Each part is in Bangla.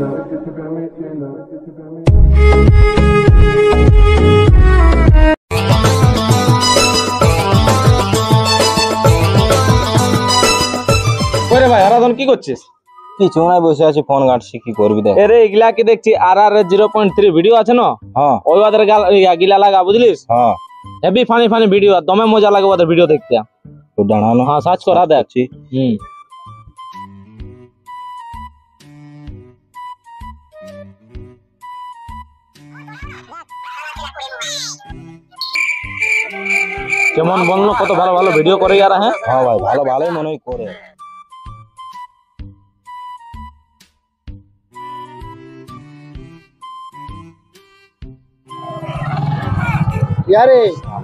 ওরে ভাই আরাধন কি করছিস? কিছু নাই, বসে আছি ফোন ঘাটছি, কি করবি দেখ। এরে এগুলা কি দেখছি RR 0.3 ভিডিও আছে না? হ্যাঁ ওই ওদের গিলা লাগা বুঝলিস? হ্যাঁ, হেভি ফানি ফানি ভিডিও, দমে মজা লাগে ওদের ভিডিও দেখতে। তো দাঁড়ানো। হ্যাঁ সার্চ করা দেখছি। কেমন বললো, কত ভালো ভালো ভিডিও করে যারা। হ্যাঁ হ্যাঁ ভাই, ভালো ভালোই মনে হয় করে। यारे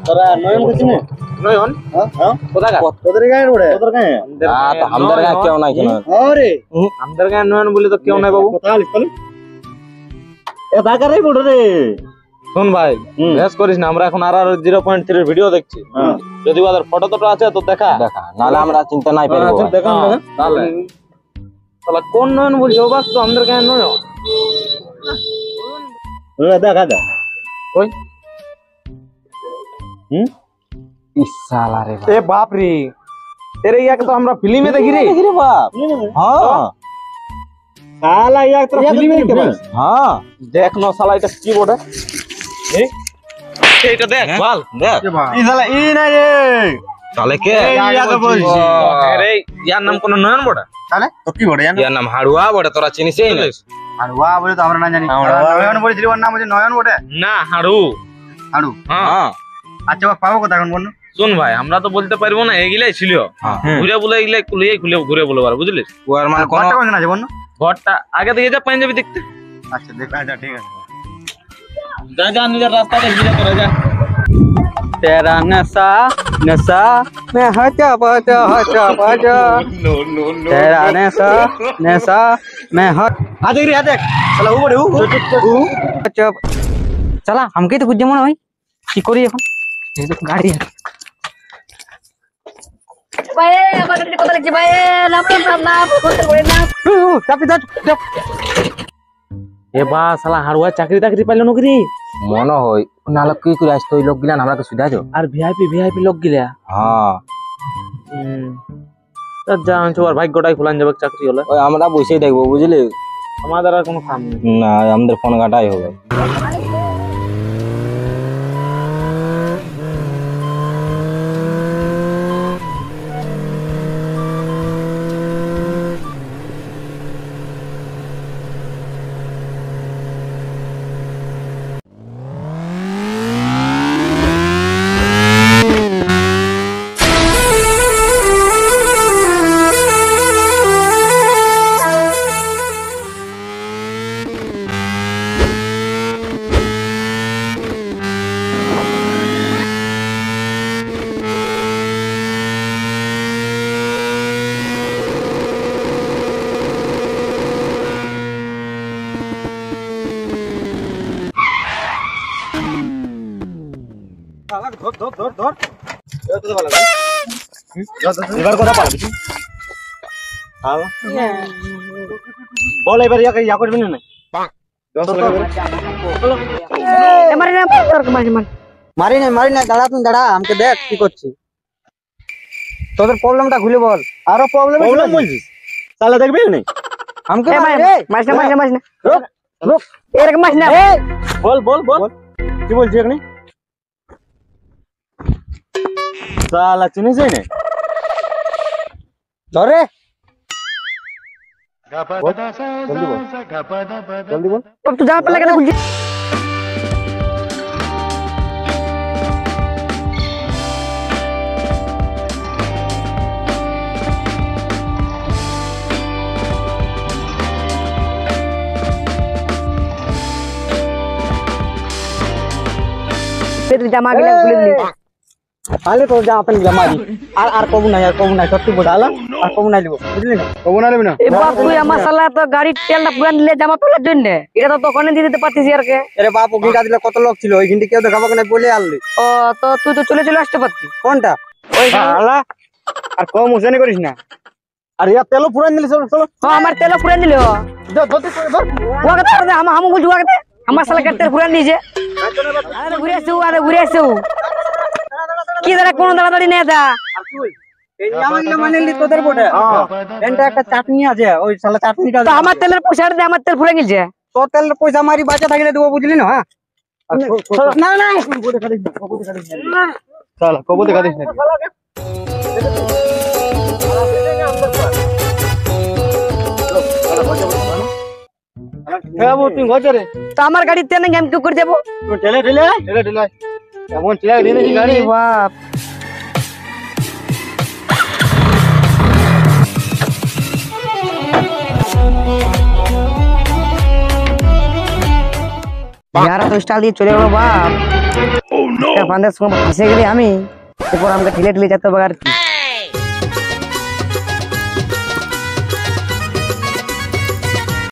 তোরা নয়ন বুঝিস না? নয়ন? হ্যাঁ কোথা কা? তোদের গায়ের ওড়ে তোদের গায়ে? হ্যাঁ, তো আমাদের গায়ে কেউ নাই কেন? আরে আমাদের গায়ে নয়ন বলে তো কেউ নাই বাবু। কথা বলিস বল। এ দাগারে বড় রে। শুন ভাই, ভেস করিস না, আমরা এখন RR 0.3 ভিডিও দেখছি। যদি ওদের ফটো টটো আছে তো দেখা দেখা, নাহলে আমরা চিন্তা নাই পারবো। দেখা না তাহলে তাহলে কোন নয়ন বলছো বাস? তো আমাদের গায়ে নয়ন। দেখা দা ওই ইসালা রে এ বাপ রে, তেরে ইয়াকে তো আমরা ফিল্মে দেখি রে। রে বাপ। হ্যাঁ শালা ইয়াক তো ফিল্মে দেখতে পাস। হ্যাঁ, দেখ না শালা, এটা কি বটে? এইটা দেখ বল দেখ। ই শালা ই না রে। তাহলে কে? ইয়াকে বলছি। আরে ইয়ার নাম কোন নয়ন বটে? তাহলে তো কি বড় জানো? ইয়ার নাম হাড়ুয়া বটে, তোরা চিনিসই না? আর ওয়া বলে তো আমরা না জানি। নয়ন বলেছিল, ওর নাম হচ্ছে নয়ন বটে। না হাড়ু। আড়ু। হ্যাঁ আচ্ছা ও পাবো কোথা এখন বলুন? শুন ভাই, আমরা তো বলতে পারবো না, এগুলাই ছিল। ঘুরে বলে এগুলাই খুলে ঘুরে বলে পারো বুঝলিস? ওর মানে কোন কোনটা কোন আছে বলুন? ঘরটা আগে থেকে যা পাঞ্জাবি দেখতে। আচ্ছা দেখ, আচ্ছা ঠিক আছে। যা যা নিজের রাস্তাটা ঘিরে করে যা। तेरा नशा नशा मैं हटा बजा तेरा नशा नशा मैं हट आ देख रे आ देख चला ऊ बड़े ऊ चुप चला हमके तो कुछ যেমন হয় কি করি এখন এই দেখ গাড়ি ভাই আমার কাছে কথা লিখছি ভাই না করতে পারে না চাপি দাও চাপ এ বা শালা হাড়ুয়া চাকরি টাকরি পাইলো নাকি রে? মনে হয় নাহলে কি করে আসতো ওই লোক গিলা, আমরা তো সুবিধা আছো। আর ভিআইপি লোক গিলা। হ্যাঁ, যা আনছো আর ভাগ্যটাই খুলান যাবে চাকরি হলে। ওই আমরা বসেই দেখবো বুঝলি, আমাদের আর কোনো কাম নেই। না আমাদের ফোন ঘাটাই হবে। ধর এবার কথা পারবি বল এবার ইয়া করবি না মারি না দাঁড়া, তুমি দাঁড়া, আমাকে দেখ কি করছিস, তোদের প্রবলেমটা খুলে বল। আরো প্রবলেম বলছিস, তাহলে দেখবি না আমাকে মারিস না রুক এরকম মারিস না। বল বল বল কি বলছিস এখানে? साला चिनी से ने धरे जल्दी बोल अब तू जहां पे लगा खुल फिर जमा के खुले दिली তাহলে তো যা আপনি জামাই আর কবু নাই সত্যি বোঝালা আর কবু নাই লিব বুঝলি না, কবু না লিবি না। এ বাপ তুই আমার শালা তো গাড়ি তেলটা পুরান দিলে জামা পেলার জন্য, এটা তো তখনই দিয়ে দিতে পারতিস আর কে। আরে বাপ ঘিটা দিলে কত লোক ছিল, ওই ঘিন্টি কেউ দেখাবো না বলে আনলি। ও তো তুই তো চলে আসতে পারতি। কোনটা? ওই শালা আর কম উসানি করিস না, আর ইয়া তেলও পুরান দিলি চলো চলো ও আমার তেল পুরান দিল ধর ধর ধর ওকে তো আমি বলছি ওকে আমার শালা তেল পুরান দিয়েছে আরে ঘুরে আসু কি দাঁড়া কোন দাঁড়াদাড়ি নেই দা এই আমাগুলো মানেলি তোদের বটে এন্টা একটা চাটনি আছে ওই শালা চাটনিটা তো আমার তেলের পয়সা দে আমার তেল পুরান গেছে তো তেলের পয়সা মারি বাঁচা থাকলে দেবো বুঝলি না হ্যাঁ না না চলো কবু দেখা দিস না হ্যাঁ তুই ঘরে তো আমার গাড়ির তেল নাকি আমি কি করে দেবো ঠেলে ঠেলে ঠেলে ঠেলে এমন চিলা দিয়েছি গাড়ি বাপ যারা তো স্টাইল দিয়ে চলে গেলো বাপ বান্ধের সঙ্গে ফাঁসে গেলি আমি এরপর আমাকে ঠেলে ঠেলে যেতে হবে আর কি